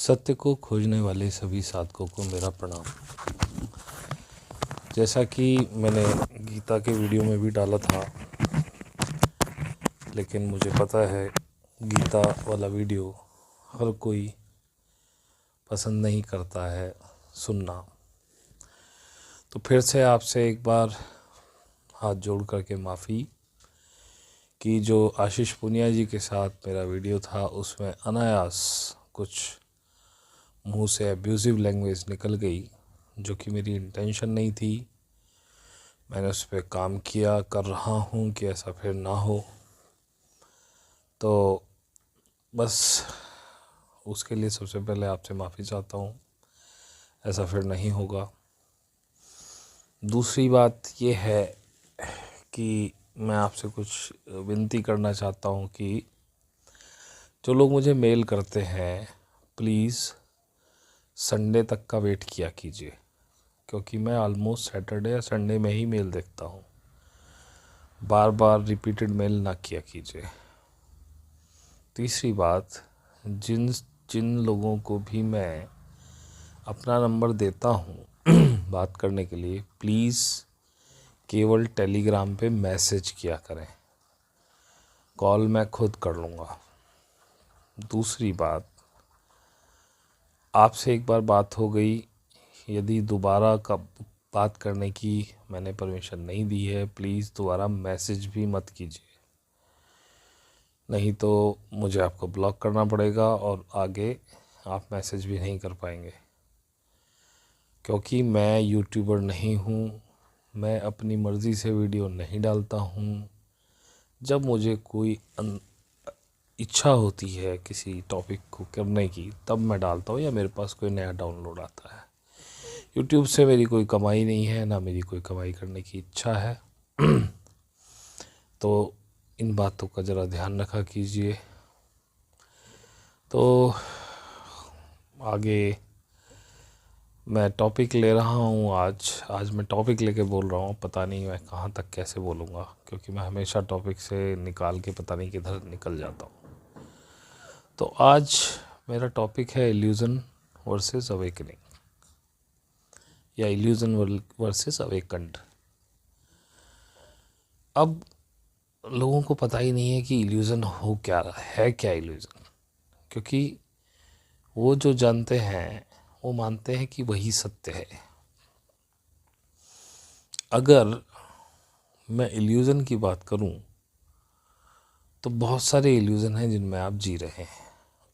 सत्य को खोजने वाले सभी साधकों को मेरा प्रणाम। जैसा कि मैंने गीता के वीडियो में भी डाला था, लेकिन मुझे पता है गीता वाला वीडियो हर कोई पसंद नहीं करता है सुनना। तो फिर से आपसे एक बार हाथ जोड़ करके माफ़ी कि जो आशीष पुनिया जी के साथ मेरा वीडियो था उसमें अनायास कुछ मुंह से एब्यूज़िव लैंग्वेज निकल गई, जो कि मेरी इंटेंशन नहीं थी। मैंने उस पर काम किया, कर रहा हूँ कि ऐसा फिर ना हो। तो बस उसके लिए सबसे पहले आपसे माफ़ी चाहता हूँ, ऐसा फिर नहीं होगा। दूसरी बात ये है कि मैं आपसे कुछ विनती करना चाहता हूँ कि जो लोग मुझे मेल करते हैं प्लीज़ संडे तक का वेट किया कीजिए, क्योंकि मैं ऑलमोस्ट सैटरडे या संडे में ही मेल देखता हूँ। बार बार रिपीटेड मेल ना किया कीजिए। तीसरी बात, जिन लोगों को भी मैं अपना नंबर देता हूँ बात करने के लिए, प्लीज़ केवल टेलीग्राम पे मैसेज किया करें, कॉल मैं खुद कर लूँगा। दूसरी बात, आपसे एक बार बात हो गई, यदि दोबारा का बात करने की मैंने परमिशन नहीं दी है, प्लीज़ दोबारा मैसेज भी मत कीजिए, नहीं तो मुझे आपको ब्लॉक करना पड़ेगा और आगे आप मैसेज भी नहीं कर पाएंगे। क्योंकि मैं यूट्यूबर नहीं हूँ, मैं अपनी मर्ज़ी से वीडियो नहीं डालता हूँ। जब मुझे कोई इच्छा होती है किसी टॉपिक को करने की तब मैं डालता हूँ, या मेरे पास कोई नया डाउनलोड आता है। यूट्यूब से मेरी कोई कमाई नहीं है, ना मेरी कोई कमाई करने की इच्छा है। तो इन बातों का ज़रा ध्यान रखा कीजिए। तो आगे मैं टॉपिक ले रहा हूँ। आज मैं टॉपिक लेके बोल रहा हूँ, पता नहीं मैं कहाँ तक कैसे बोलूँगा, क्योंकि मैं हमेशा टॉपिक से निकाल के पता नहीं किधर निकल जाता हूँ। तो आज मेरा टॉपिक है इल्यूज़न वर्सेस अवेकनिंग, या इल्यूज़न वर्सेस अवेकन्ड। अब लोगों को पता ही नहीं है कि इल्यूज़न हो क्या है, क्या इल्यूज़न, क्योंकि वो जो जानते हैं वो मानते हैं कि वही सत्य है। अगर मैं इल्यूज़न की बात करूं तो बहुत सारे इल्यूज़न हैं जिनमें आप जी रहे हैं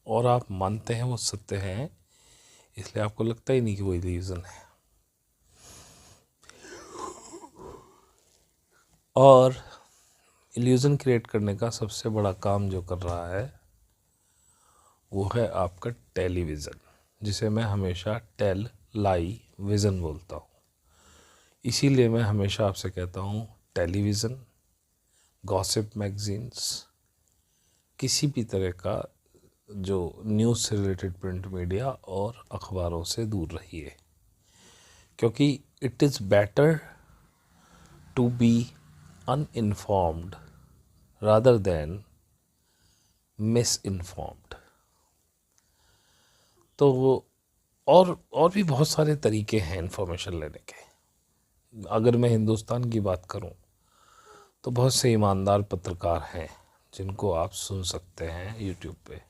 और आप मानते हैं वो सत्य हैं, इसलिए आपको लगता ही नहीं कि वो इल्यूज़न है। और इल्यूज़न क्रिएट करने का सबसे बड़ा काम जो कर रहा है वो है आपका टेलीविज़न, जिसे मैं हमेशा लाई विज़न बोलता हूँ। इसीलिए मैं हमेशा आपसे कहता हूँ टेलीविज़न, गॉसिप मैगज़ीन्स, किसी भी तरह का जो न्यूज़ से रिलेटेड प्रिंट मीडिया और अखबारों से दूर रहिए, क्योंकि it is better to be uninformed rather than misinformed. तो और भी बहुत सारे तरीके हैं इन्फॉर्मेशन लेने के। अगर मैं हिंदुस्तान की बात करूं तो बहुत से ईमानदार पत्रकार हैं जिनको आप सुन सकते हैं यूट्यूब पे,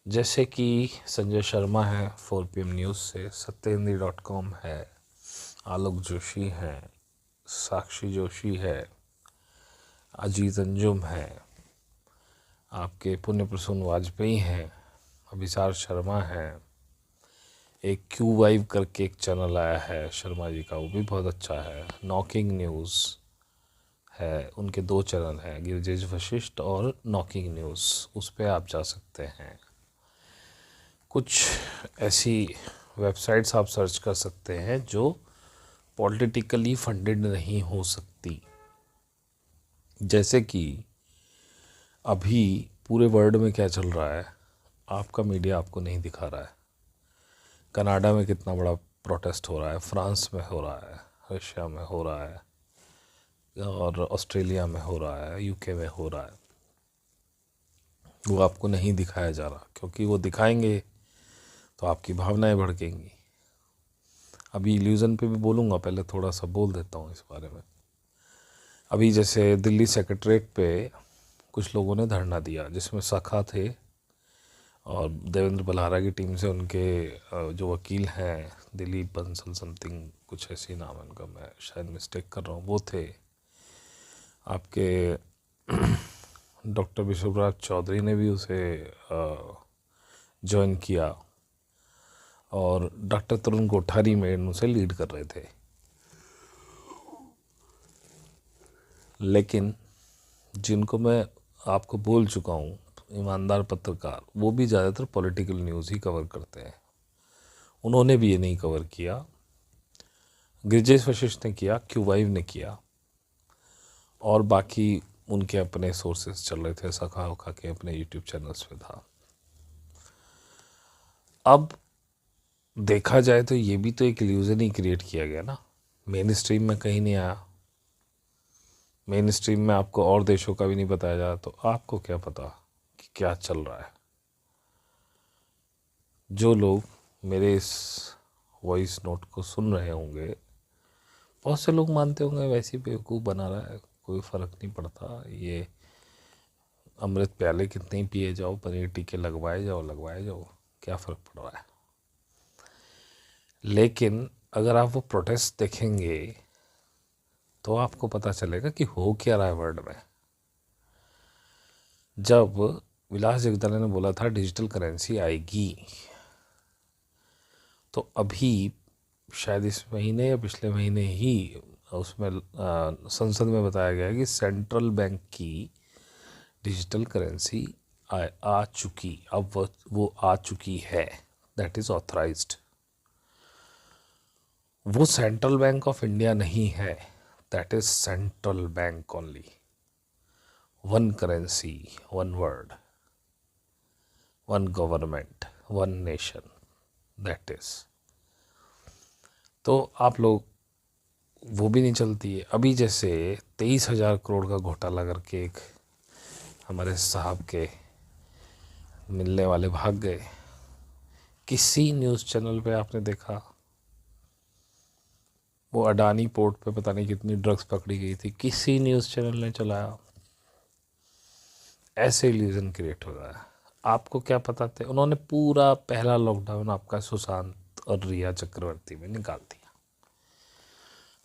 जैसे कि संजय शर्मा है 4 PM न्यूज़ से, सत्यहिंदी.com है, आलोक जोशी हैं, साक्षी जोशी है, अजीत अंजुम है, आपके पुण्य प्रसून वाजपेयी हैं, अभिसार शर्मा है, एक क्यू वाइव करके एक चैनल आया है शर्मा जी का, वो भी बहुत अच्छा है, नॉकिंग न्यूज़ है, उनके 2 चैनल हैं, गिरिजेश वशिष्ठ और नॉकिंग न्यूज़, उस पर आप जा सकते हैं। कुछ ऐसी वेबसाइट्स आप सर्च कर सकते हैं जो पॉलिटिकली फंडेड नहीं हो सकती, जैसे कि अभी पूरे वर्ल्ड में क्या चल रहा है आपका मीडिया आपको नहीं दिखा रहा है। कनाडा में कितना बड़ा प्रोटेस्ट हो रहा है, फ्रांस में हो रहा है, रशिया में हो रहा है, और ऑस्ट्रेलिया में हो रहा है, यूके में हो रहा है। वो आपको नहीं दिखाया जा रहा, क्योंकि वो दिखाएंगे तो आपकी भावनाएं भड़केंगी। अभी इल्यूज़न पे भी बोलूँगा, पहले थोड़ा सा बोल देता हूँ इस बारे में। अभी जैसे दिल्ली सेक्रेटरीट पे कुछ लोगों ने धरना दिया, जिसमें सखा थे और देवेंद्र बल्हारा की टीम से उनके जो वकील हैं, दिलीप बंसल समथिंग कुछ ऐसी नाम है उनका, मैं शायद मिस्टेक कर रहा हूँ, वो थे। आपके डॉक्टर विश्वराज चौधरी ने भी उसे ज्वाइन किया और डॉक्टर तरुण कोठारी मेन उसे लीड कर रहे थे। लेकिन जिनको मैं आपको बोल चुका हूँ, ईमानदार पत्रकार, वो भी ज़्यादातर पॉलिटिकल न्यूज़ ही कवर करते हैं। उन्होंने भी ये नहीं कवर किया। गिरिजेश वशिष्ठ ने किया, क्यू5 ने किया, और बाकी उनके अपने सोर्सेस चल रहे थे, सखा उखा के अपने यूट्यूब चैनल्स पे था। अब देखा जाए तो ये भी तो एक इल्यूजन ही क्रिएट किया गया ना, मेन स्ट्रीम में कहीं नहीं आया। मेन स्ट्रीम में आपको और देशों का भी नहीं बताया जा, तो आपको क्या पता कि क्या चल रहा है। जो लोग मेरे इस वॉइस नोट को सुन रहे होंगे, बहुत से लोग मानते होंगे वैसे ही बेवकूफ़ बना रहा है, कोई फ़र्क नहीं पड़ता, ये अमृत प्याले कितने ही पिए जाओ, पनीर टीके लगवाए जाओ, क्या फ़र्क पड़ रहा है। लेकिन अगर आप वो प्रोटेस्ट देखेंगे तो आपको पता चलेगा कि हो क्या रहा है वर्ल्ड में। जब विलास जगदले ने बोला था डिजिटल करेंसी आएगी, तो अभी शायद इस महीने या पिछले महीने ही उसमें संसद में बताया गया कि सेंट्रल बैंक की डिजिटल करेंसी आ चुकी, अब वो आ चुकी है, दैट इज़ ऑथराइज्ड। वो सेंट्रल बैंक ऑफ इंडिया नहीं है, that is central bank only. One currency, one word, one government, one nation, that is. तो आप लोग, वो भी नहीं चलती है। अभी जैसे 23,000 करोड़ का घोटाला करके एक हमारे साहब के मिलने वाले भाग गए, किसी न्यूज़ चैनल पे आपने देखा? वो अडानी पोर्ट पे पता नहीं कितनी ड्रग्स पकड़ी गई थी, किसी न्यूज़ चैनल ने चलाया? ऐसे इल्यूजन क्रिएट हो रहा है। आपको क्या पता थे? उन्होंने पूरा पहला लॉकडाउन आपका सुशांत और रिया चक्रवर्ती में निकाल दिया।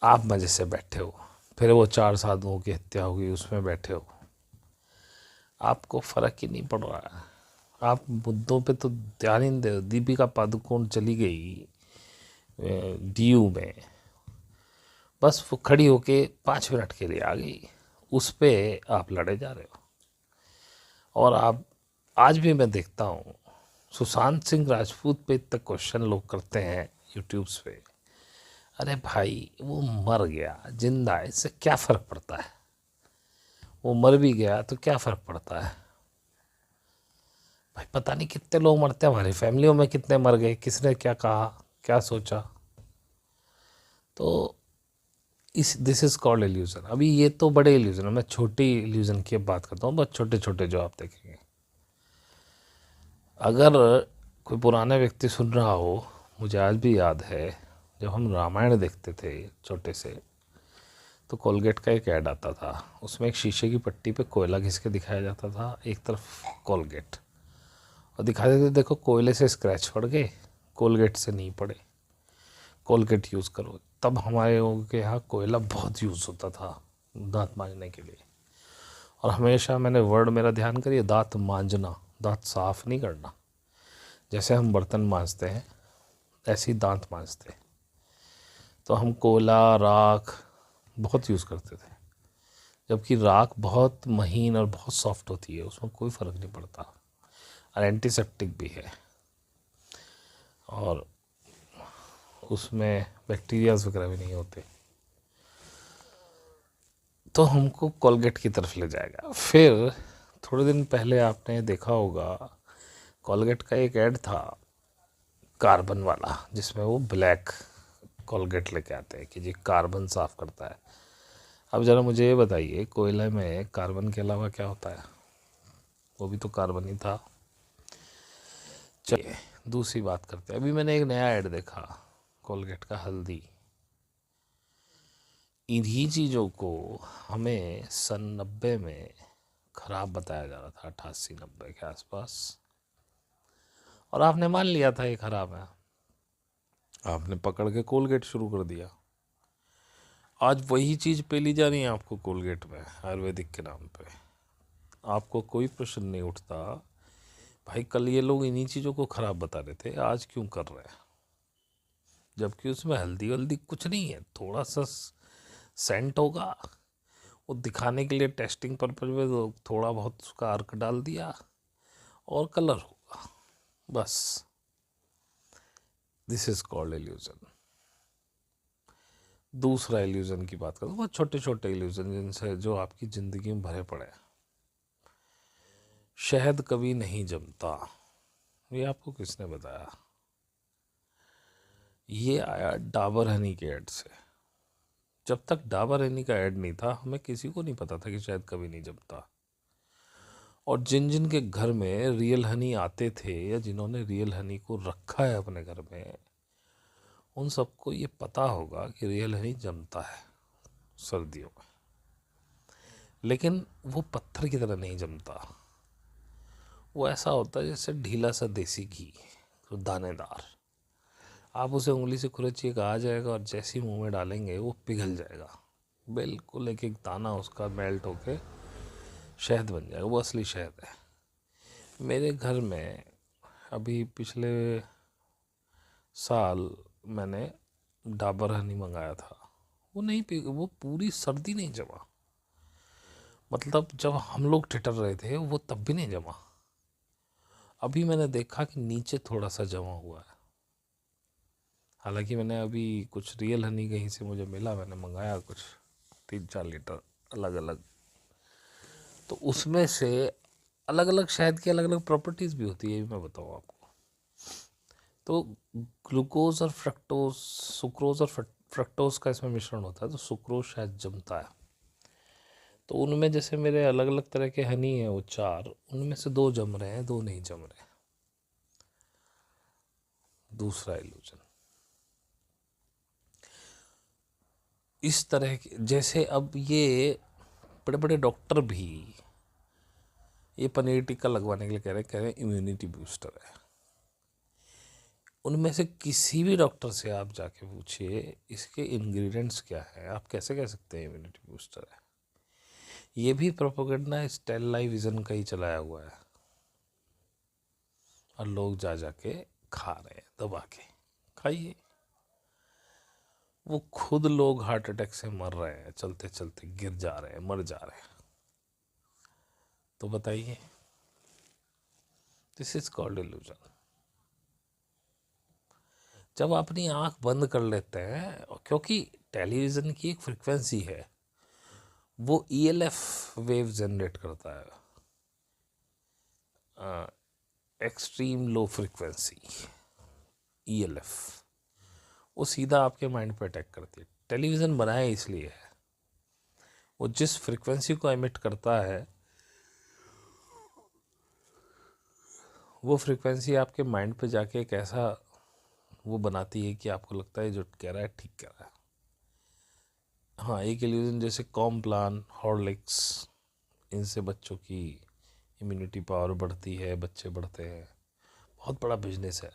आप मज़े से बैठे हो, फिर वो 4 साधुओं की हत्या होगी उसमें बैठे हो, आपको फ़र्क ही नहीं पड़ रहा है। आप मुद्दों पे तो ध्यान ही नहीं दे। दीपिका पादुकोण चली गई डीयू में, बस वो खड़ी होके 5 मिनट के लिए आ गई, उस पे आप लड़े जा रहे हो। और आप आज भी मैं देखता हूँ सुशांत सिंह राजपूत पे इतना क्वेश्चन लोग करते हैं यूट्यूब्स पे। अरे भाई, वो मर गया, जिंदा है, इससे क्या फ़र्क पड़ता है? वो मर भी गया तो क्या फ़र्क पड़ता है भाई? पता नहीं कितने लोग मरते हैं, हमारी फैमिलियों में कितने मर गए, किसने क्या कहा, क्या सोचा। तो दिस इज़ कॉल्ड इल्यूज़न। अभी ये तो बड़े इल्यूज़न है, मैं छोटी इल्यूज़न की बात करता हूँ, बस छोटे छोटे जो आप देखेंगे। अगर कोई पुराने व्यक्ति सुन रहा हो, मुझे आज भी याद है जब हम रामायण देखते थे छोटे से, तो कोलगेट का एक ऐड आता था, उसमें एक शीशे की पट्टी पे कोयला घिस के दिखाया जाता था, एक तरफ कोलगेट, और दिखा देते देखो कोयले से स्क्रैच पड़ गए, कोलगेट से नहीं पड़े, कोलगेट यूज़ करो। तब हमारे लोगों के यहाँ कोयला बहुत यूज़ होता था दांत मांजने के लिए। और हमेशा मैंने वर्ड मेरा ध्यान करिए, दांत मांजना, दांत साफ नहीं करना। जैसे हम बर्तन मांजते हैं ऐसे ही दांत मांजते हैं। तो हम कोयला, राख बहुत यूज़ करते थे, जबकि राख बहुत महीन और बहुत सॉफ्ट होती है, उसमें कोई फ़र्क नहीं पड़ता, और एंटीसेप्टिक भी है, और उसमें बैक्टीरियाज वगैरह भी नहीं होते। तो हमको कोलगेट की तरफ ले जाएगा। फिर थोड़े दिन पहले आपने देखा होगा, कोलगेट का एक ऐड था कार्बन वाला, जिसमें वो ब्लैक कोलगेट लेके आते हैं कि जी कार्बन साफ़ करता है। अब ज़रा मुझे ये बताइए, कोयले में कार्बन के अलावा क्या होता है? वो भी तो कार्बन ही था। चलिए दूसरी बात करते हैं। अभी मैंने एक नया ऐड देखा, कोलगेट का हल्दी। इन्हीं चीज़ों को हमें सन 90 में ख़राब बताया जा रहा था, 88-90 के आसपास, और आपने मान लिया था ये ख़राब है, आपने पकड़ के कोलगेट शुरू कर दिया। आज वही चीज़ पेली जा रही है आपको कोलगेट में, आयुर्वेदिक के नाम पे। आपको कोई प्रश्न नहीं उठता, भाई कल ये लोग इन्हीं चीज़ों को ख़राब बता रहे थे, आज क्यों कर रहे हैं? जबकि उसमें हल्दी वल्दी कुछ नहीं है, थोड़ा सा सेंट होगा, वो दिखाने के लिए टेस्टिंग पर्पज में तो थोड़ा बहुत उसका अर्क डाल दिया और कलर होगा, बस। This is called illusion. दूसरा इल्यूजन की बात करूँ, बहुत छोटे छोटे इल्यूजन जिनसे जो आपकी ज़िंदगी में भरे पड़े हैं। शहद कभी नहीं जमता, ये आपको किसने बताया? ये आया डाबर हनी के ऐड से। जब तक डाबर हनी का ऐड नहीं था, हमें किसी को नहीं पता था कि शहद कभी नहीं जमता। और जिन जिन के घर में रियल हनी आते थे, या जिन्होंने रियल हनी को रखा है अपने घर में, उन सबको ये पता होगा कि रियल हनी जमता है सर्दियों में। लेकिन वो पत्थर की तरह नहीं जमता, वो ऐसा होता है जैसे ढीला सा देसी घी, तो दानेदार। आप उसे उंगली से खुरचिएगा, आ जाएगा, और जैसे ही मुंह में डालेंगे वो पिघल जाएगा, बिल्कुल एक एक दाना उसका मेल्ट होके शहद बन जाएगा, वो असली शहद है। मेरे घर में अभी पिछले साल मैंने डाबर हनी मंगाया था, वो नहीं पी, वो पूरी सर्दी नहीं जमा। मतलब जब हम लोग ठिठर रहे थे वो तब भी नहीं जमा। अभी मैंने देखा कि नीचे थोड़ा सा जमा हुआ है। हालांकि मैंने अभी कुछ रियल हनी कहीं से मुझे मिला, मैंने मंगाया कुछ 3-4 लीटर अलग अलग, तो उसमें से अलग अलग शहद की अलग अलग प्रॉपर्टीज़ भी होती है, ये मैं बताऊँ आपको। तो ग्लूकोज और फ्रक्टोज, सुक्रोज और फ्रक्टोज का इसमें मिश्रण होता है, तो सुक्रोज शायद जमता है। तो उनमें जैसे मेरे अलग अलग तरह के हनी हैं वो 4, उनमें से 2 जम रहे हैं, 2 नहीं जम रहे हैं। दूसरा इल्यूजन इस तरह के, जैसे अब ये बड़े बड़े डॉक्टर भी ये पनीर टिक्का लगवाने के लिए कह रहे हैं इम्यूनिटी बूस्टर है। उनमें से किसी भी डॉक्टर से आप जाके पूछिए इसके इंग्रेडिएंट्स क्या है, आप कैसे कह सकते हैं इम्यूनिटी बूस्टर है? ये भी प्रोपेगेंडा टेलीविजन का ही चलाया हुआ है, और लोग जा जाके खा रहे हैं दबा के। खाइए, वो खुद लोग हार्ट अटैक से मर रहे हैं, चलते चलते गिर जा रहे हैं, मर जा रहे हैं। तो बताइए, दिस इज कॉल्ड इल्यूजन। जब अपनी आंख बंद कर लेते हैं, क्योंकि टेलीविज़न की एक फ्रिक्वेंसी है, वो ELF वेव जनरेट करता है, एक्सट्रीम लो फ्रिक्वेंसी, ELF। वो सीधा आपके माइंड पे अटैक करती है। टेलीविज़न बनाया इसलिए है, वो जिस फ्रिक्वेंसी को एमिट करता है, वो फ्रिक्वेंसी आपके माइंड पे जाके एक ऐसा वो बनाती है कि आपको लगता है जो कह रहा है ठीक कह रहा है। हाँ, एक इल्यूजन जैसे कॉम्प्लान, हॉर्लिक्स, इनसे बच्चों की इम्यूनिटी पावर बढ़ती है, बच्चे बढ़ते हैं, बहुत बड़ा बिजनेस है।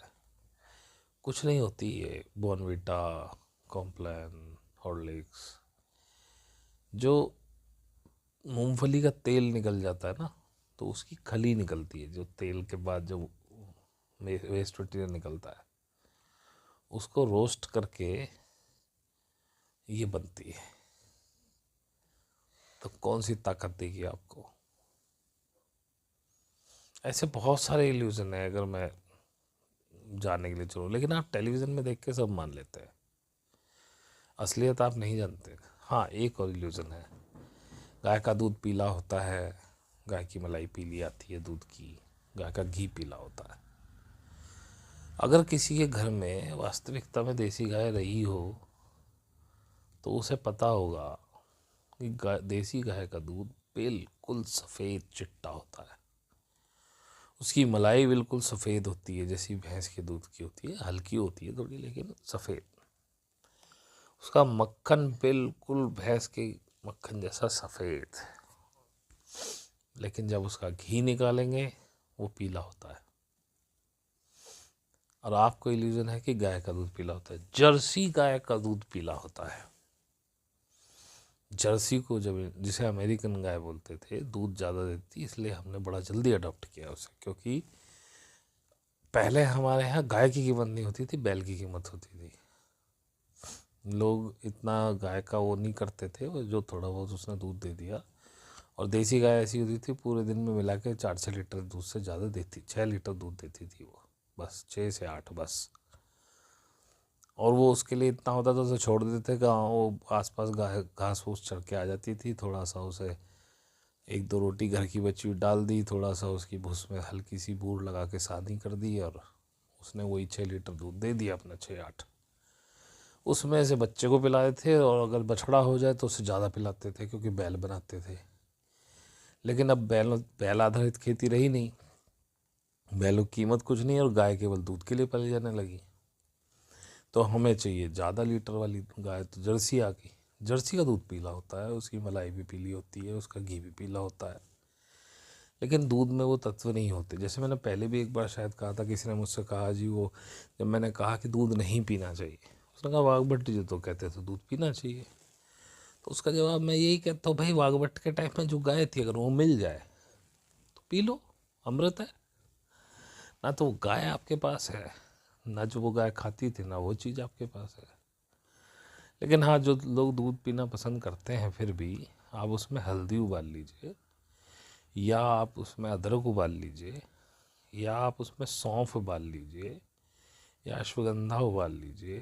कुछ नहीं होती है बॉर्नविटा, कॉम्प्लान, हॉर्लिक्स। जो मूंगफली का तेल निकल जाता है ना, तो उसकी खली निकलती है, जो तेल के बाद जो वेस्ट मटीरियल निकलता है, उसको रोस्ट करके ये बनती है। तो कौन सी ताकत देगी आपको? ऐसे बहुत सारे इल्यूजन है, अगर मैं जानने के लिए चलूँ, लेकिन आप टेलीविज़न में देख के सब मान लेते हैं, असलियत आप नहीं जानते। हाँ, एक और इल्यूजन है, गाय का दूध पीला होता है, गाय की मलाई पीली आती है दूध की, गाय का घी पीला होता है। अगर किसी के घर में वास्तविकता में देसी गाय रही हो, तो उसे पता होगा कि देसी गाय का दूध बिल्कुल सफ़ेद चिट्टा होता है, उसकी मलाई बिल्कुल सफ़ेद होती है, जैसी भैंस के दूध की होती है, हल्की होती है थोड़ी लेकिन सफ़ेद। उसका मक्खन बिल्कुल भैंस के मक्खन जैसा सफ़ेद, लेकिन जब उसका घी निकालेंगे वो पीला होता है। और आपको इल्यूजन है कि गाय का दूध पीला होता है। जर्सी गाय का दूध पीला होता है। जर्सी को जब, जिसे अमेरिकन गाय बोलते थे, दूध ज़्यादा देती, इसलिए हमने बड़ा जल्दी अडॉप्ट किया उसे, क्योंकि पहले हमारे यहाँ गाय की कीमत नहीं होती थी, बैल की कीमत होती थी। लोग इतना गाय का वो नहीं करते थे, और जो थोड़ा बहुत उसने दूध दे दिया। और देसी गाय ऐसी होती थी, पूरे दिन में मिला के 4-6 लीटर दूध से ज़्यादा देती, 6 लीटर दूध देती थी वो, बस 6 से 8 बस। और वो उसके लिए इतना होता था तो छोड़ देते गाँव, वो आसपास घास फूस चढ़ के आ जाती थी, थोड़ा सा उसे 1-2 रोटी घर की बची हुई डाल दी, थोड़ा सा उसकी भूस में हल्की सी बूर लगा के सानी कर दी, और उसने वही 6 लीटर दूध दे दिया अपना, 6-8। उसमें से बच्चे को पिलाते थे, और अगर बछड़ा हो जाए तो उसे ज़्यादा पिलाते थे, क्योंकि बैल बनाते थे। लेकिन अब बैल आधारित खेती रही नहीं, बैलों की कीमत कुछ नहीं, और गाय केवल दूध के लिए पाली जाने लगी। तो हमें चाहिए ज़्यादा लीटर वाली गाय, तो जर्सी आ गई। जर्सी का दूध पीला होता है, उसकी मलाई भी पीली होती है, उसका घी भी पीला होता है, लेकिन दूध में वो तत्व नहीं होते। जैसे मैंने पहले भी एक बार शायद कहा था, किसी ने मुझसे कहा जी, वो जब मैंने कहा कि दूध नहीं पीना चाहिए, उसने कहा वाघभट्ट जी तो कहते थे दूध पीना चाहिए। तो उसका जवाब मैं यही कहता हूँ, भाई वाघभट्ट के टाइम में जो गाय थी, अगर वो मिल जाए तो पी लो, अमृत है ना। तो वो गाय आपके पास है ना, जो वो गाय खाती थी ना, वो चीज़ आपके पास है। लेकिन हाँ, जो लोग दूध पीना पसंद करते हैं, फिर भी आप उसमें हल्दी उबाल लीजिए, या आप उसमें अदरक उबाल लीजिए, या आप उसमें सौंफ उबाल लीजिए, या अश्वगंधा उबाल लीजिए,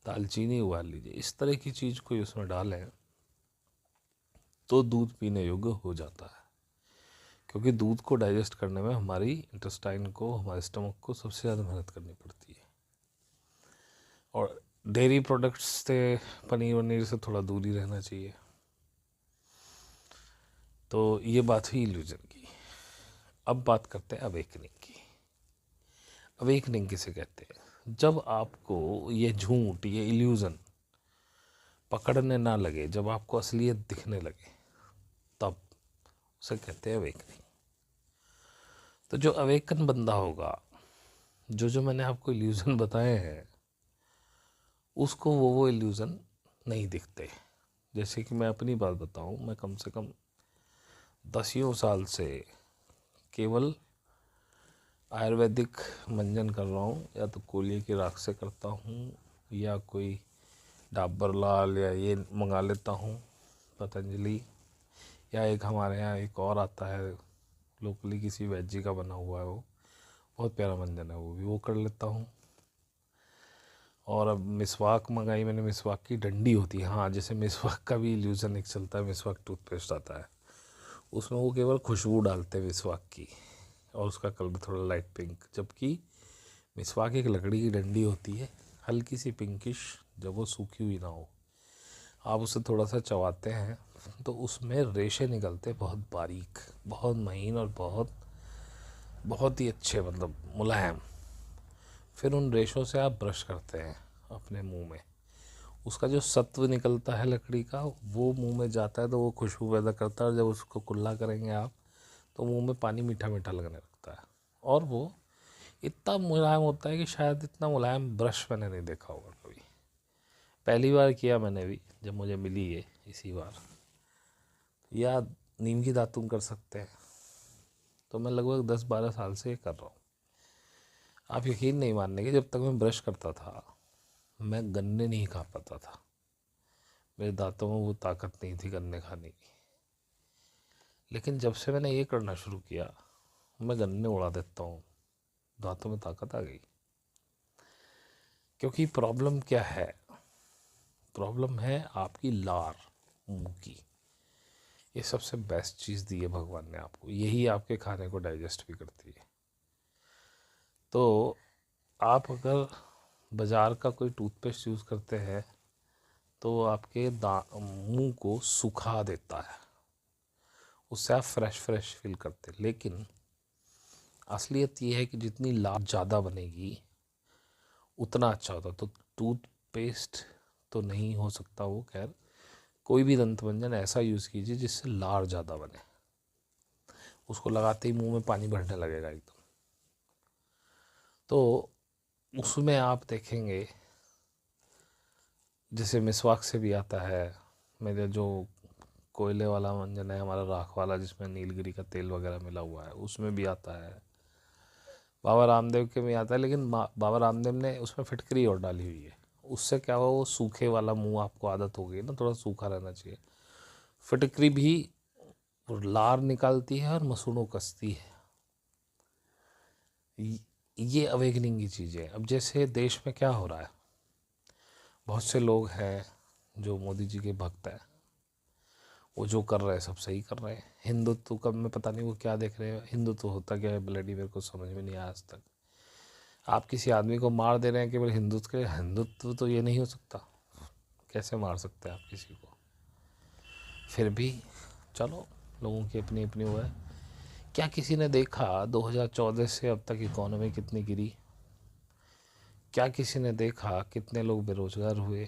दालचीनी उबाल लीजिए, इस तरह की चीज़ कोई उसमें डालें तो दूध पीने योग्य हो जाता है। क्योंकि दूध को डाइजेस्ट करने में हमारी इंटेस्टाइन को, हमारे स्टमक को सबसे ज़्यादा मेहनत करनी पड़ती है। और डेयरी प्रोडक्ट्स से, पनीर वनीर से थोड़ा दूर ही रहना चाहिए। तो ये बात हुई इल्यूजन की। अब बात करते हैं अवेकनिंग की। अवेकनिंग किसे कहते हैं? जब आपको ये झूठ, ये इल्यूजन पकड़ने ना लगे, जब आपको असलियत दिखने लगे, तब उसे कहते हैं अवेकनिंग। तो जो अवेकन बंदा होगा, जो मैंने आपको इल्यूजन बताए हैं, उसको वो इल्यूजन नहीं दिखते। जैसे कि मैं अपनी बात बताऊं, मैं कम से कम 10 साल से केवल आयुर्वेदिक मंजन कर रहा हूँ, या तो कोलिए की राख से करता हूँ, या कोई डाबर लाल, या ये मंगा लेता हूँ पतंजलि, या एक हमारे यहाँ एक और आता है लोकली, किसी वैजी का बना हुआ है, वो बहुत प्यारा मंजन है, वो भी वो कर लेता हूँ। और अब मिसवाक मंगाई मैंने, मिसवाक की डंडी होती है, हाँ, जैसे मिसवाक का भी इल्यूजन एक चलता है, मिसवाक टूथपेस्ट आता है, उसमें वो केवल खुशबू डालते हैं मिसवाक की, और उसका कलर थोड़ा लाइट पिंक, जबकि मिसवाक एक लकड़ी की डंडी होती है, हल्की सी पिंकिश, जब वो सूखी हुई ना हो, आप उसे थोड़ा सा चबाते हैं तो उसमें रेशे निकलते, बहुत बारीक, बहुत महीन, और बहुत बहुत ही अच्छे, मतलब मुलायम। फिर उन रेशों से आप ब्रश करते हैं अपने मुंह में, उसका जो सत्व निकलता है लकड़ी का, वो मुंह में जाता है तो वो खुशबू पैदा करता है, और जब उसको कुल्ला करेंगे आप तो मुंह में पानी मीठा मीठा लगने लगता है, और वो इतना मुलायम होता है कि शायद इतना मुलायम ब्रश मैंने नहीं देखा होगा कभी। पहली बार किया मैंने भी, जब मुझे मिली ये इसी बार। या नीम की दातुन कर सकते हैं। तो मैं लगभग 10-12 साल से ये कर रहा हूँ। आप यकीन नहीं मानेंगे, जब तक मैं ब्रश करता था मैं गन्ने नहीं खा पाता था, मेरे दांतों में वो ताकत नहीं थी गन्ने खाने की। लेकिन जब से मैंने ये करना शुरू किया, मैं गन्ने उड़ा देता हूँ, दांतों में ताकत आ गई। क्योंकि प्रॉब्लम क्या है? प्रॉब्लम है आपकी लार, मुंह की। ये सबसे बेस्ट चीज़ दी है भगवान ने आपको, यही आपके खाने को डाइजेस्ट भी करती है। तो आप अगर बाज़ार का कोई टूथपेस्ट यूज़ करते हैं तो वो आपके मुंह को सुखा देता है, उससे आप फ्रेश फ्रेश फील करते हैं। लेकिन असलियत ये है कि जितनी लाभ ज़्यादा बनेगी उतना अच्छा होता। तो टूथपेस्ट तो नहीं हो सकता वो, खैर कोई भी दंतमंजन ऐसा यूज़ कीजिए जिससे लार ज़्यादा बने। उसको लगाते ही मुंह में पानी भरने लगेगा एकदम। तो उसमें आप देखेंगे जैसे मिसवाक से भी आता है, मेरे जो कोयले वाला मंजन है हमारा, राख वाला, जिसमें नीलगिरी का तेल वगैरह मिला हुआ है, उसमें भी आता है। बाबा रामदेव के में आता है, लेकिन बाबा रामदेव ने उसमें फिटकरी और डाली हुई है। उससे क्या हुआ, वो सूखे वाला मुंह आपको आदत हो गई ना, थोड़ा सूखा रहना चाहिए। फिटकरी भी लार निकालती है और मसूड़ों कसती है। ये अवेकनिंग की चीज़ें। अब जैसे देश में क्या हो रहा है, बहुत से लोग हैं जो मोदी जी के भक्त हैं, वो जो कर रहे हैं सब सही कर रहे हैं। हिंदुत्व का मैं पता नहीं वो क्या देख रहे हैं, हिंदुत्व होता क्या है ब्लडी, मेरे को समझ में नहीं आया आज तक। आप किसी आदमी को मार दे रहे हैं केवल हिंदुत्व के, हिंदुत्व तो ये नहीं हो सकता। कैसे मार सकते हैं आप किसी को? फिर भी चलो, लोगों की अपनी अपनी वो है। क्या किसी ने देखा 2014 से अब तक इकॉनमी कितनी गिरी? क्या किसी ने देखा कितने लोग बेरोजगार हुए?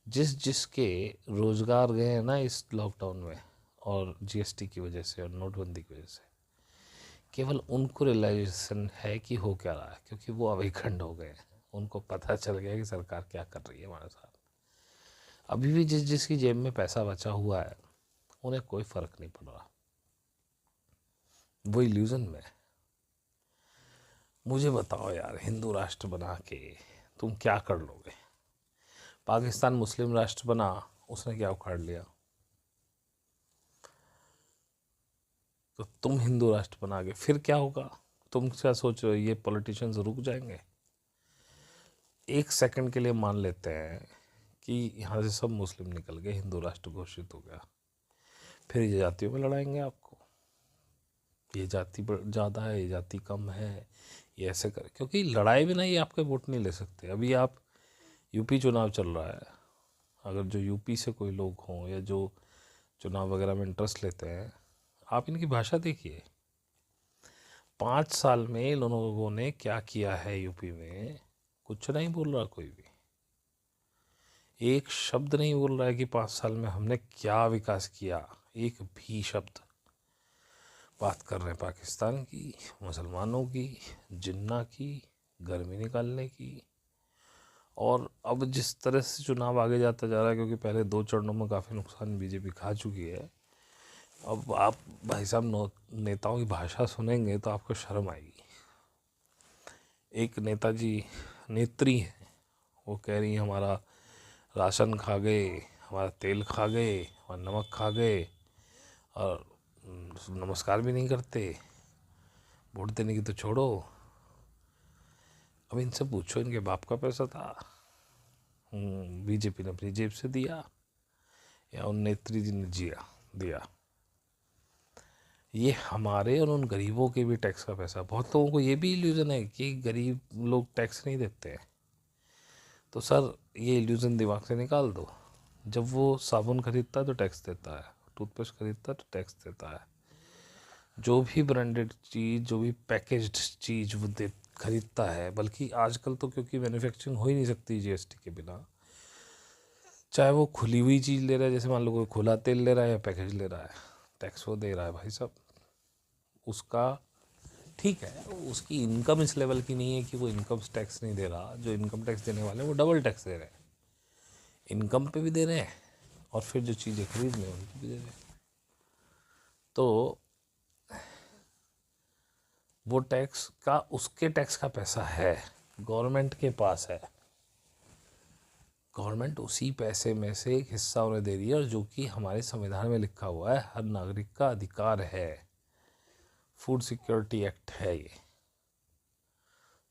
जिसके रोजगार गए हैं ना इस लॉकडाउन में और जीएसटी की वजह से और नोटबंदी की वजह से, केवल उनको रियलाइजेशन है कि हो क्या रहा है, क्योंकि वो अवेखंड हो गए हैं। उनको पता चल गया कि सरकार क्या कर रही है हमारे साथ। अभी भी जिसकी जेब में पैसा बचा हुआ है उन्हें कोई फ़र्क नहीं पड़ रहा, वो इल्यूज़न में। मुझे बताओ यार, हिंदू राष्ट्र बना के तुम क्या कर लोगे? पाकिस्तान मुस्लिम राष्ट्र बना, उसने क्या उखाड़ लिया? तो तुम हिंदू राष्ट्र बना के फिर क्या होगा? तुम क्या सोच रहे हो ये पॉलिटिशियंस रुक जाएंगे? एक सेकंड के लिए मान लेते हैं कि यहाँ से सब मुस्लिम निकल गए, हिंदू राष्ट्र घोषित हो गया, फिर ये जातियों में लड़ाएंगे आपको, ये जाति ज़्यादा है, ये जाति कम है, ये ऐसे कर, क्योंकि लड़ाई बिना ये आपके वोट नहीं ले सकते। अभी आप यूपी चुनाव चल रहा है, अगर जो यूपी से कोई लोग हों या जो चुनाव वगैरह में इंटरेस्ट लेते हैं, आप इनकी भाषा देखिए। 5 साल में इन लोगों ने क्या किया है यूपी में, कुछ नहीं बोल रहा कोई भी। एक शब्द नहीं बोल रहा है कि 5 साल में हमने क्या विकास किया, एक भी शब्द। बात कर रहे हैं पाकिस्तान की, मुसलमानों की, जिन्ना की, गर्मी निकालने की। और अब जिस तरह से चुनाव आगे जाता जा रहा है, क्योंकि पहले 2 चरणों में काफ़ी नुकसान बीजेपी खा चुकी है, अब आप भाई साहब नेताओं की भाषा सुनेंगे तो आपको शर्म आएगी। एक नेताजी नेत्री हैं, वो कह रही हैं हमारा राशन खा गए, हमारा तेल खा गए, हमारा नमक खा गए, और नमस्कार भी नहीं करते। वोट देने की तो छोड़ो। अब इनसे पूछो, इनके बाप का पैसा था, बीजेपी ने अपनी जेब से दिया या उन नेत्री जी ने दिया? ये हमारे और उन गरीबों के भी टैक्स का पैसा। बहुत लोगों को ये भी इल्यूज़न है कि गरीब लोग टैक्स नहीं देते हैं। तो सर, ये इल्यूज़न दिमाग से निकाल दो। जब वो साबुन खरीदता है तो टैक्स देता है, टूथपेस्ट खरीदता है तो टैक्स देता है, जो भी ब्रांडेड चीज़, जो भी पैकेज्ड चीज़ वो खरीदता है। बल्कि आजकल तो क्योंकि मैन्युफैक्चरिंग हो ही नहीं सकती जीएसटी के बिना, चाहे वो खुली हुई चीज़ ले रहा है, जैसे मान लो कोई खुला तेल ले रहा है या पैकेज ले रहा है, टैक्स वो दे रहा है भाई साहब। उसका ठीक है, उसकी इनकम इस लेवल की नहीं है कि वो इनकम टैक्स नहीं दे रहा। जो इनकम टैक्स देने वाले हैं वो डबल टैक्स दे रहे हैं, इनकम पे भी दे रहे हैं और फिर जो चीज़ें खरीद रहे हैं उनकी भी दे रहे हैं। तो वो टैक्स का, उसके टैक्स का पैसा है, गवर्नमेंट के पास है। गवर्नमेंट उसी पैसे में से एक हिस्सा उन्हें दे रही है, और जो कि हमारे संविधान में लिखा हुआ है, हर नागरिक का अधिकार है, फूड सिक्योरिटी एक्ट है ये।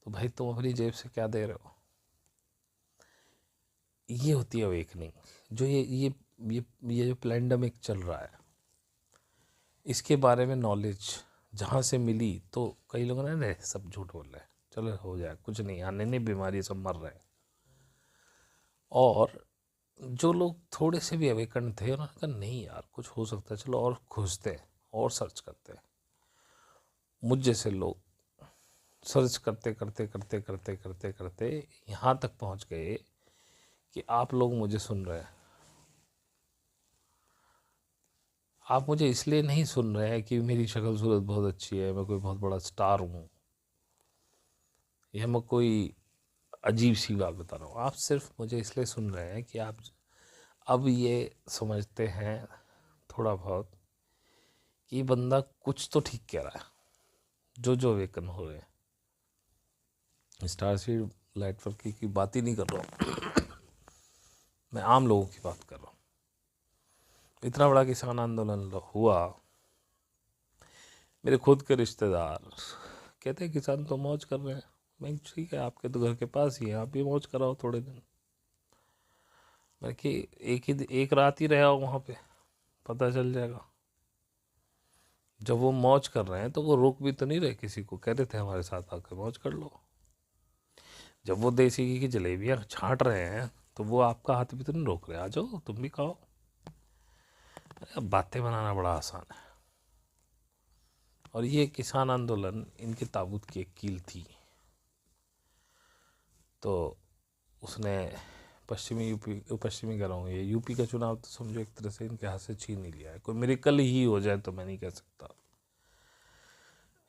तो भाई तुम अपनी जेब से क्या दे रहे हो? ये होती है अवेकनिंग। जो ये जो प्लेंडेमिक चल रहा है, इसके बारे में नॉलेज जहाँ से मिली, तो कई लोगों ने नहीं, सब झूठ बोल रहे हैं, चलो हो जाए, कुछ नहीं, आने नहीं, बीमारी, सब मर रहे हैं। और जो लोग थोड़े से भी अवेकन थे, उन्होंने कहा नहीं यार कुछ हो सकता है, चलो और खोजते हैं और सर्च करते हैं। मुझ जैसे लोग सर्च करते करते करते करते करते करते यहाँ तक पहुँच गए कि आप लोग मुझे सुन रहे हैं। आप मुझे इसलिए नहीं सुन रहे हैं कि मेरी शक्ल सूरत बहुत अच्छी है, मैं कोई बहुत बड़ा स्टार हूँ, या मैं कोई अजीब सी बात बता रहा हूँ। आप सिर्फ मुझे इसलिए सुन रहे हैं कि आप अब ये समझते हैं थोड़ा बहुत कि बंदा कुछ तो ठीक कह रहा है। जो जो अवेकन हो रहे हैं, स्टार सीड लाइट वर्क की बात ही नहीं कर रहा हूँ, मैं आम लोगों की बात कर रहा हूँ। इतना बड़ा किसान आंदोलन हुआ, मेरे खुद के रिश्तेदार कहते हैं किसान तो मौज कर रहे हैं। मैं ठीक है, आपके तो घर के पास ही है, आप भी मौज कराओ थोड़े दिन। मैं कि एक रात ही रहा वहाँ पे, पता चल जाएगा। जब वो मौज कर रहे हैं तो वो रोक भी तो नहीं रहे किसी को, कह रहे थे हमारे साथ आकर मौज कर लो। जब वो देसी घी की जलेबियाँ छाँट रहे हैं तो वो आपका हाथ भी तो नहीं रोक रहे, आ जाओ तुम भी खाओ। अब बातें बनाना बड़ा आसान है। और ये किसान आंदोलन इनके ताबूत की एक कील थी। तो उसने पश्चिमी कह रहा हूँ, ये यूपी का चुनाव तो समझो एक तरह से इनके हाथ से छीन ही लिया है। कोई मिरेकल ही हो जाए तो मैं नहीं कह सकता,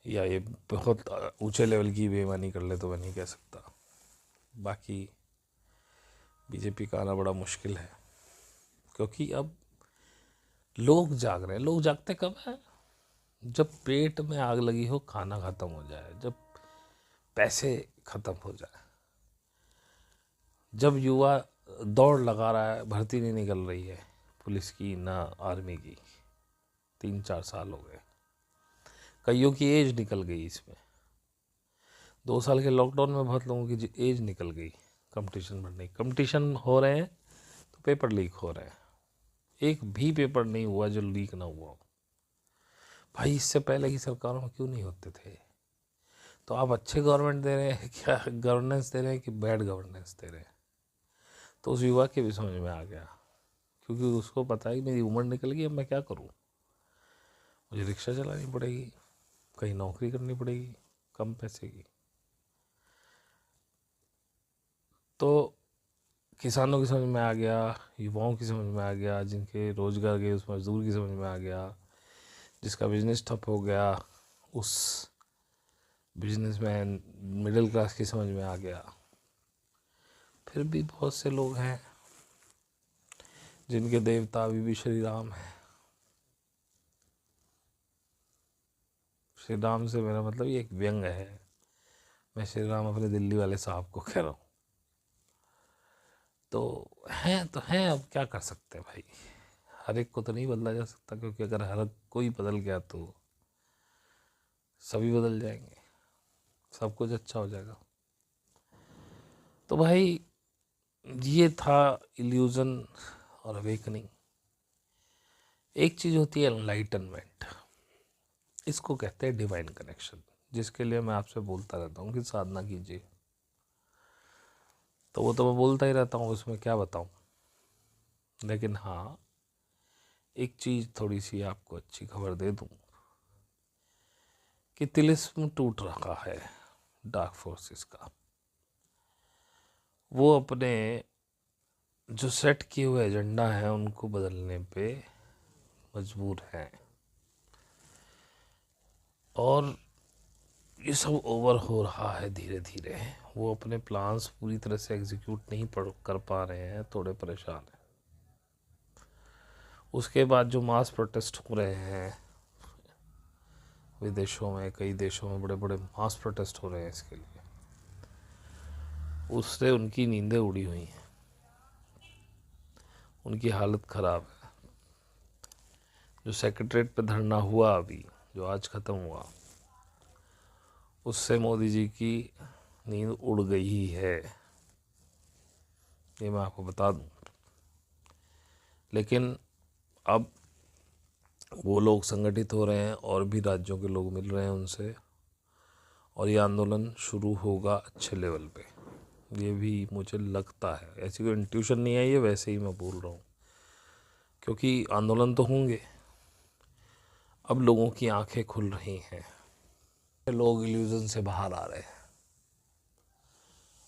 या ये बहुत ऊंचे लेवल की बेईमानी कर ले तो मैं नहीं कह सकता। बाकी बीजेपी का आना बड़ा मुश्किल है, क्योंकि अब लोग जाग रहे हैं। लोग जागते कब हैं? जब पेट में आग लगी हो, खाना ख़त्म हो जाए, जब पैसे ख़त्म हो जाए, जब युवा दौड़ लगा रहा है, भर्ती नहीं निकल रही है पुलिस की ना आर्मी की, 3-4 साल हो गए, कईयों की एज निकल गई। इसमें 2 साल के लॉकडाउन में बहुत लोगों की एज निकल गई। कंपटीशन बढ़ नहीं, कंपटीशन हो रहे हैं तो पेपर लीक हो रहे हैं। एक भी पेपर नहीं हुआ जो लीक ना हुआ हो। भाई इससे पहले की सरकारों में क्यों नहीं होते थे? तो आप अच्छे गवर्नमेंट दे रहे हैं क्या, गवर्नेंस दे रहे हैं कि बैड गवर्नेंस दे रहे हैं? तो उस युवा के भी समझ में आ गया, क्योंकि उसको पता है मेरी उम्र निकल गई, अब मैं क्या करूं? मुझे रिक्शा चलानी पड़ेगी, कहीं नौकरी करनी पड़ेगी कम पैसे की। तो किसानों की समझ में आ गया, युवाओं की समझ में आ गया, जिनके रोज़गार गए उस मजदूर की समझ में आ गया, जिसका बिजनेस ठप हो गया उस बिजनेसमैन मिडिल क्लास की समझ में आ गया। फिर भी बहुत से लोग हैं जिनके देवता अभी भी श्री राम है। श्री राम से मेरा मतलब ये एक व्यंग है, मैं श्री राम अपने दिल्ली वाले साहब को कह रहा हूँ। तो हैं, अब क्या कर सकते हैं भाई? हर एक को तो नहीं बदला जा सकता, क्योंकि अगर हर कोई बदल गया तो सभी बदल जाएंगे, सब कुछ अच्छा हो जाएगा। तो भाई ये था इल्यूज़न और अवेकनिंग। एक चीज़ होती है एनलाइटनमेंट, इसको कहते हैं डिवाइन कनेक्शन, जिसके लिए मैं आपसे बोलता रहता हूँ कि साधना कीजिए। तो वो तो मैं बोलता ही रहता हूँ, उसमें क्या बताऊँ। लेकिन हाँ, एक चीज़ थोड़ी सी आपको अच्छी खबर दे दूँ कि तिलिस्म टूट रहा है डार्क फोर्सेस का। वो अपने जो सेट किए हुए एजेंडा है उनको बदलने पे मजबूर हैं, और ये सब ओवर हो रहा है धीरे धीरे। वो अपने प्लान्स पूरी तरह से एग्जीक्यूट नहीं कर पा रहे हैं, थोड़े परेशान हैं। उसके बाद जो मास प्रोटेस्ट हो रहे हैं विदेशों में, कई देशों में बड़े बड़े मास प्रोटेस्ट हो रहे हैं इसके लिए, उससे उनकी नींदें उड़ी हुई हैं, उनकी हालत ख़राब है। जो सेक्रेटरीट पे धरना हुआ अभी, जो आज ख़त्म हुआ, उससे मोदी जी की नींद उड़ गई है, ये मैं आपको बता दूं। लेकिन अब वो लोग संगठित हो रहे हैं और भी राज्यों के लोग मिल रहे हैं उनसे, और ये आंदोलन शुरू होगा अच्छे लेवल पे, ये भी मुझे लगता है। ऐसी कोई इंट्यूशन नहीं है, ये वैसे ही मैं बोल रहा हूँ, क्योंकि आंदोलन तो होंगे। अब लोगों की आंखें खुल रही हैं, लोग इल्यूजन से बाहर आ रहे हैं,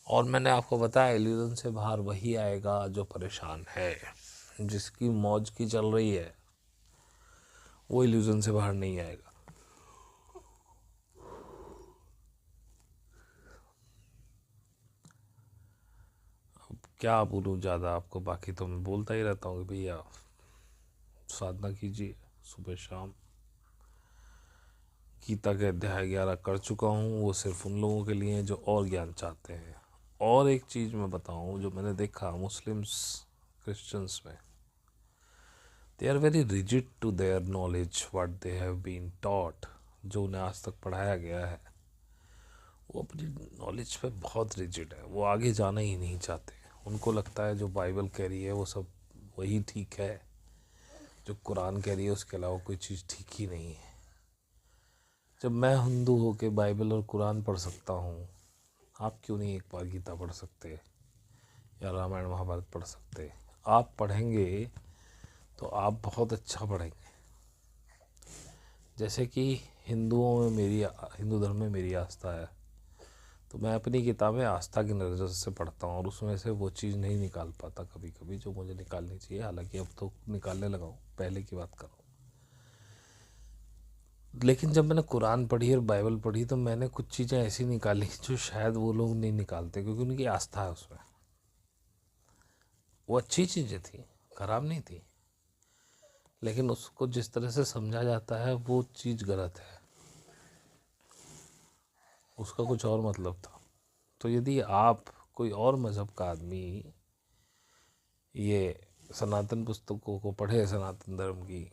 और मैंने आपको बताया इल्यूजन से बाहर वही आएगा जो परेशान है। जिसकी मौज की चल रही है वो इल्यूजन से बाहर नहीं आएगा। अब क्या बोलूँ ज़्यादा आपको, बाकी तो मैं बोलता ही रहता हूँ कि भैया साधना कीजिए सुबह शाम। गीता के अध्याय 11 कर चुका हूँ, वो सिर्फ उन लोगों के लिए जो और ज्ञान चाहते हैं। और एक चीज़ मैं बताऊँ जो मैंने देखा मुस्लिम्स क्रिश्चियंस में, they are very rigid to their knowledge what they have been taught. जो उन्हें आज तक पढ़ाया गया है वो अपनी नॉलेज पे बहुत रिजिड है, वो आगे जाना ही नहीं चाहते। उनको लगता है जो बाइबल कह रही है वो सब वही ठीक है, जो कुरान कह रही है उसके अलावा कोई चीज़ ठीक ही नहीं है। जब मैं हिंदू होके बाइबल और कुरान पढ़ सकता हूँ, आप क्यों नहीं एक बार गीता पढ़ सकते या रामायण महाभारत पढ़ सकते? आप पढ़ेंगे तो आप बहुत अच्छा पढ़ेंगे। जैसे कि हिंदू धर्म में मेरी आस्था है, तो मैं अपनी किताबें आस्था की नज़र से पढ़ता हूँ और उसमें से वो चीज़ नहीं निकाल पाता कभी कभी जो मुझे निकालनी चाहिए। हालांकि अब तो निकालने लगा हूँ, पहले की बात कर रहा हूँ। लेकिन जब मैंने कुरान पढ़ी और बाइबल पढ़ी तो मैंने कुछ चीज़ें ऐसी निकाली जो शायद वो लोग नहीं निकालते, क्योंकि उनकी आस्था है उसमें। वो अच्छी चीज़ें थी, खराब नहीं थी, लेकिन उसको जिस तरह से समझा जाता है वो चीज़ गलत है, उसका कुछ और मतलब था। तो यदि आप कोई और मज़हब का आदमी ये सनातन पुस्तकों को पढ़े, सनातन धर्म की,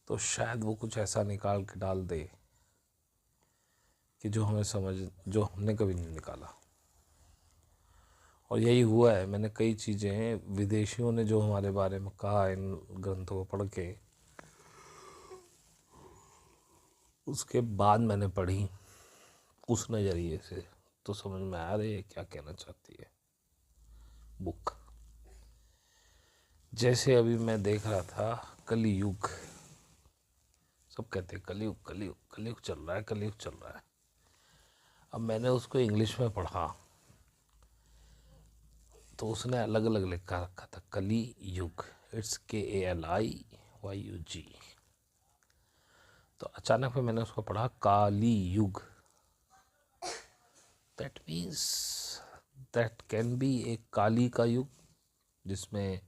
तो शायद वो कुछ ऐसा निकाल के डाल दे कि जो हमने कभी नहीं निकाला। और यही हुआ है। मैंने कई चीज़ें विदेशियों ने जो हमारे बारे में कहा इन ग्रंथों को पढ़ के, उसके बाद मैंने पढ़ी उस नज़रिए से, तो समझ में आ रही है क्या कहना चाहती है बुक। जैसे अभी मैं देख रहा था कलियुग, सब कहते हैं कलयुग कलयुग कलयुग चल रहा है, कलयुग चल रहा है। अब मैंने उसको इंग्लिश में पढ़ा तो उसने अलग अलग लिखा रखा था, कली युग, इट्स KALIYUG। तो अचानक फिर मैंने उसको पढ़ा काली युग। That means that can be एक काली का युग जिसमें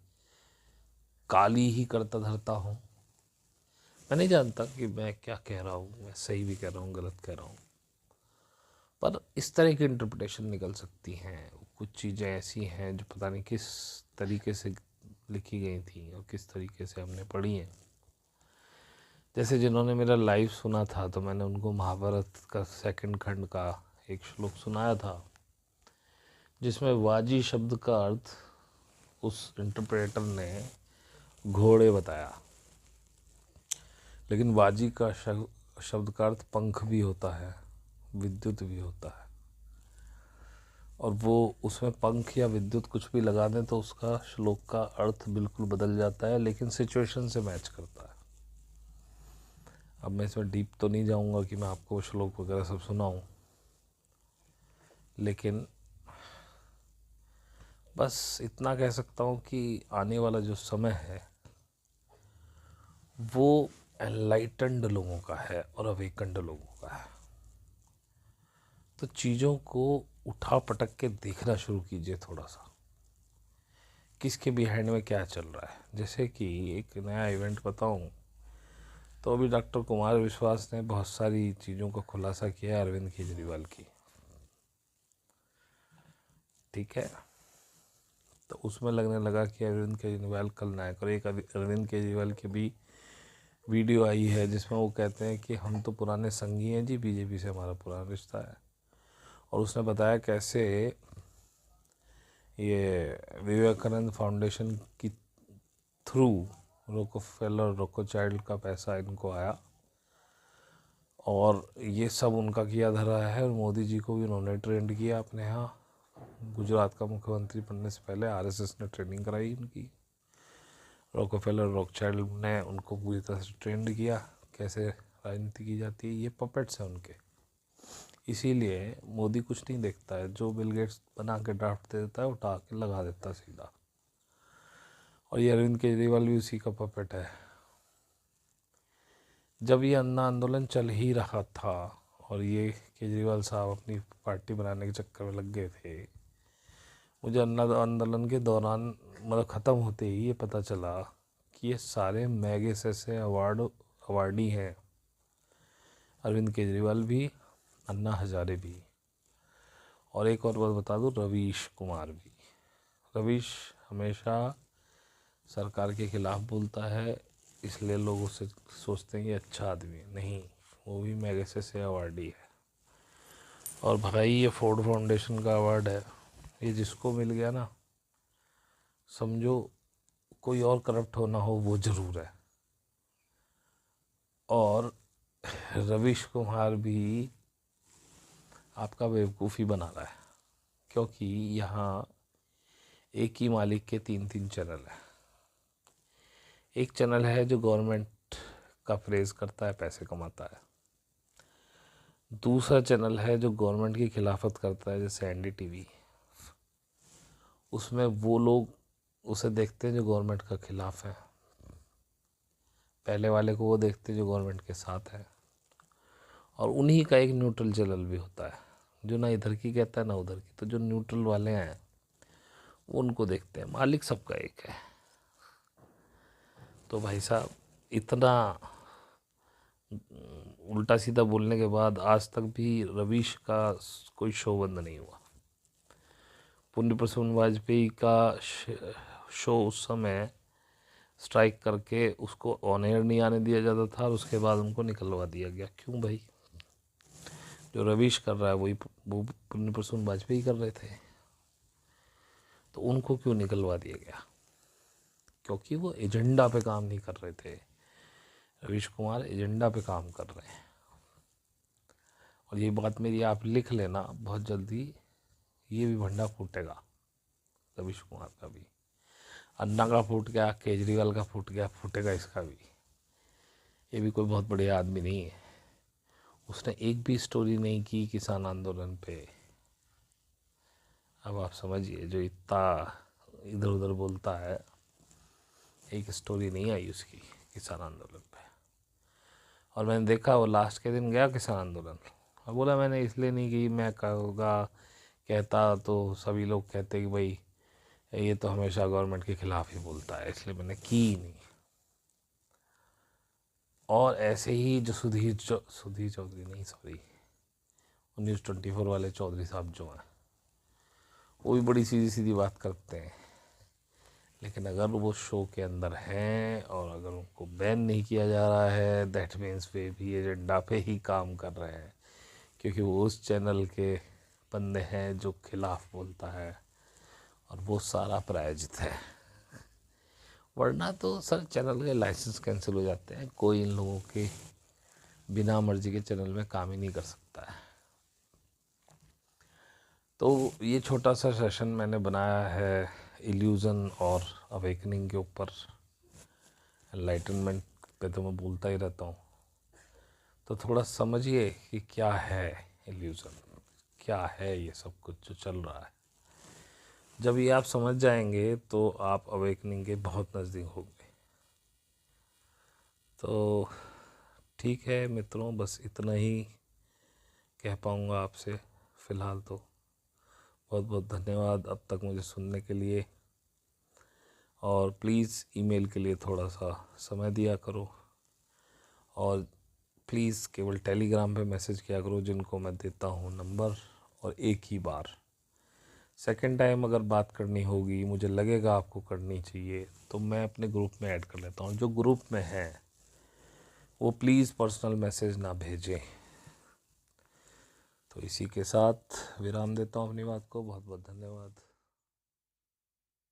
काली ही करता धरता हूँ। मैं नहीं जानता कि मैं क्या कह रहा हूँ, मैं सही भी कह रहा हूँ गलत कह रहा हूँ, पर इस तरह की इंटरप्रिटेशन निकल सकती हैं। कुछ चीज़ें ऐसी हैं जो पता नहीं किस तरीके से लिखी गई थी और किस तरीके से हमने पढ़ी हैं। जैसे जिन्होंने मेरा लाइव सुना था तो मैंने उनको महाभारत का 2nd खंड का एक श्लोक सुनाया था, जिसमें वाजी शब्द का अर्थ उस इंटरप्रेटर ने घोड़े बताया, लेकिन वाजी का शब्द का अर्थ पंख भी होता है, विद्युत भी होता है। और वो उसमें पंख या विद्युत कुछ भी लगा दें तो उसका श्लोक का अर्थ बिल्कुल बदल जाता है, लेकिन सिचुएशन से मैच करता है। अब मैं इसमें डीप तो नहीं जाऊंगा कि मैं आपको श्लोक वगैरह सब सुनाऊं, लेकिन बस इतना कह सकता हूँ कि आने वाला जो समय है वो एनलाइटेंड लोगों का है और अवेकंड लोगों का है। तो चीज़ों को उठा पटक के देखना शुरू कीजिए थोड़ा सा, किसके बिहाइंड में क्या चल रहा है। जैसे कि एक नया इवेंट बताऊं तो अभी डॉक्टर कुमार विश्वास ने बहुत सारी चीज़ों का खुलासा किया है अरविंद केजरीवाल की, ठीक है। तो उसमें लगने लगा कि अरविंद केजरीवाल कल नायक, और एक अरविंद केजरीवाल की भी वीडियो आई है जिसमें वो कहते हैं कि हम तो पुराने संगी हैं जी, बीजेपी से हमारा पुराना रिश्ता है। और उसने बताया कैसे ये विवेकानंद फाउंडेशन की थ्रू रोकोफेलर रोकोचाइल्ड का पैसा इनको आया और ये सब उनका किया धरा है। और मोदी जी को भी उन्होंने ट्रेंड किया अपने यहाँ, गुजरात का मुख्यमंत्री बनने से पहले RSS ने ट्रेनिंग कराई उनकी। रोकोफेलर रोकचाइल्ड ने उनको पूरी तरह से ट्रेंड किया कैसे राजनीति की जाती है, ये पपेट्स हैं उनके। इसीलिए मोदी कुछ नहीं देखता है, जो बिल गेट्स बना के ड्राफ्ट दे देता है उठा के लगा देता है सीधा। और ये अरविंद केजरीवाल भी उसी का पपेट है। जब ये अन्ना आंदोलन चल ही रहा था और ये केजरीवाल साहब अपनी पार्टी बनाने के चक्कर में लग गए थे, मुझे अन्ना आंदोलन के दौरान मतलब ख़त्म होते ही ये पता चला कि ये सारे मैगसेसे से अवार्डी हैं। अरविंद केजरीवाल भी, अन्ना हजारे भी, और एक और बात बता दूं, रवीश कुमार भी। रवीश हमेशा सरकार के खिलाफ बोलता है, इसलिए लोग उसे सोचते हैं कि अच्छा आदमी है। नहीं, वो भी मैगसेसे से अवार्डी है। और भाई ये फोर्ड फाउंडेशन का अवार्ड है, ये जिसको मिल गया ना, समझो कोई और करप्ट होना हो वो ज़रूर है। और रवीश कुमार भी आपका बेवकूफ़ी बना रहा है, क्योंकि यहाँ एक ही मालिक के 3 चैनल हैं। एक चैनल है जो गवर्नमेंट का प्रेज़ करता है, पैसे कमाता है। दूसरा चैनल है जो गवर्नमेंट की खिलाफत करता है, जैसे NDTV। उसमें वो लोग उसे देखते हैं जो गवर्नमेंट का खिलाफ है, पहले वाले को वो देखते हैं जो गवर्नमेंट के साथ है। और उन्हीं का एक न्यूट्रल चैनल भी होता है, जो ना इधर की कहता है ना उधर की। तो जो न्यूट्रल वाले हैं वो उनको देखते हैं, मालिक सबका एक है। तो भाई साहब, इतना उल्टा सीधा बोलने के बाद आज तक भी रवीश का कोई शो बंद नहीं हुआ। पुण्य प्रसून वाजपेयी का शो उस समय स्ट्राइक करके उसको ऑन एयर नहीं आने दिया जाता था, और उसके बाद उनको निकलवा दिया गया। क्यों भाई? जो रवीश कर रहा है वही वो पुण्य प्रसून वाजपेयी कर रहे थे, तो उनको क्यों निकलवा दिया गया? क्योंकि वो एजेंडा पे काम नहीं कर रहे थे। रवीश कुमार एजेंडा पे काम कर रहे हैं। और ये बात मेरी आप लिख लेना, बहुत जल्दी ये भी भंडा फूटेगा, रवीश कुमार का भी। अन्ना का फूट गया, केजरीवाल का फूट गया, फूटेगा इसका भी। ये भी कोई बहुत बढ़िया आदमी नहीं है, उसने एक भी स्टोरी नहीं की किसान आंदोलन पे। अब आप समझिए, जो इतना इधर उधर बोलता है, एक स्टोरी नहीं आई उसकी किसान आंदोलन पे। और मैंने देखा वो लास्ट के दिन गया किसान आंदोलन, और बोला मैंने इसलिए नहीं की, मैं कहता तो सभी लोग कहते कि भाई ये तो हमेशा गवर्नमेंट के खिलाफ ही बोलता है, इसलिए मैंने की नहीं। और ऐसे ही जो सुधीर चौधरी नहीं, सॉरी, न्यूज़ 24 वाले चौधरी साहब जो हैं, वो भी बड़ी सीधी सीधी बात करते हैं। लेकिन अगर वो शो के अंदर हैं और अगर उनको बैन नहीं किया जा रहा है, दैट मीन्स वे भी एजेंडा पे ही काम कर रहे हैं, क्योंकि वो उस चैनल के बंदे हैं जो खिलाफ बोलता है, और वो सारा प्रायोजित है। वरना तो सर चैनल के लाइसेंस कैंसिल हो जाते हैं, कोई इन लोगों के बिना मर्जी के चैनल में काम ही नहीं कर सकता है। तो ये छोटा सा सेशन मैंने बनाया है इल्यूज़न और अवेकनिंग के ऊपर। एनलाइटनमेंट पे तो मैं बोलता ही रहता हूँ, तो थोड़ा समझिए कि क्या है इल्यूज़न, क्या है ये सब कुछ जो चल रहा है। जब ये आप समझ जाएंगे तो आप अवेकनिंग के बहुत नज़दीक होंगे। तो ठीक है मित्रों, बस इतना ही कह पाऊँगा आपसे फ़िलहाल। तो बहुत बहुत धन्यवाद अब तक मुझे सुनने के लिए, और प्लीज़ ईमेल के लिए थोड़ा सा समय दिया करो, और प्लीज़ केवल टेलीग्राम पे मैसेज किया करो, जिनको मैं देता हूँ नंबर, और एक ही बार। सेकंड टाइम अगर बात करनी होगी, मुझे लगेगा आपको करनी चाहिए, तो मैं अपने ग्रुप में ऐड कर लेता हूँ। जो ग्रुप में है वो प्लीज़ पर्सनल मैसेज ना भेजें। तो इसी के साथ विराम देता हूँ अपनी बात को। बहुत बहुत धन्यवाद।